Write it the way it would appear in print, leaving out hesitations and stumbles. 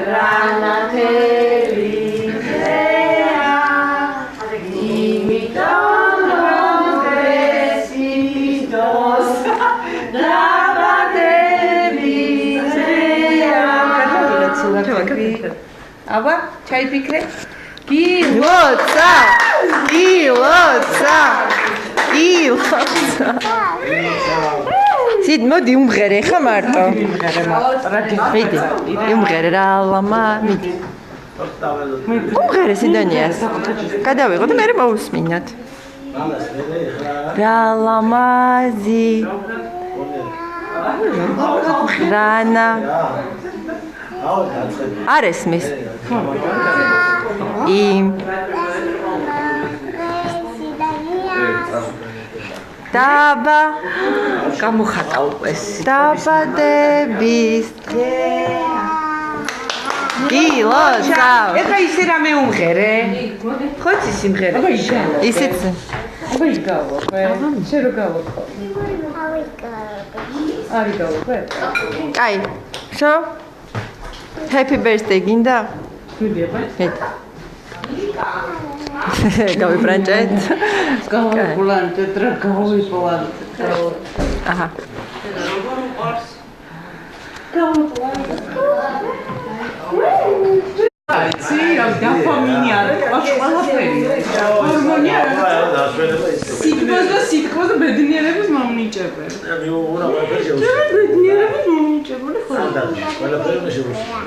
რანათელი ძეა იმიტომ რომ დღესიდოს დაბადები ძეა აბა ჩაიფიქრე გილოცა სიდ მოდი უმღერე ხა მარტო მიდი უმღერე რა ლამა მიდი უმღერე სიდონიას გადავიღო და მე მოვუსმინოთ რა ლამაზი რანა არ ესმის იმ დაბა გამოხატა უყეს დაბადების დღეა გილოცა ეხა ისე რამე უმღერე ხოცი სიმღერე აბა ისეც აბა ის გავოყე შენ რო გავოყე არი გავოყე კაი შო happy birthday გინდა მიდი აბა გავიბრანჭეთ გავიბრანჭეთ რა გავიბრანჭეთ აჰა აიცი ამ დაფამინი არ ყველაფერი ჰორმონია სიტყვაზე ბედნიერების მომნიჭებენ ბედნიერების მომნიჭებენ ყველაფერი შეუშვა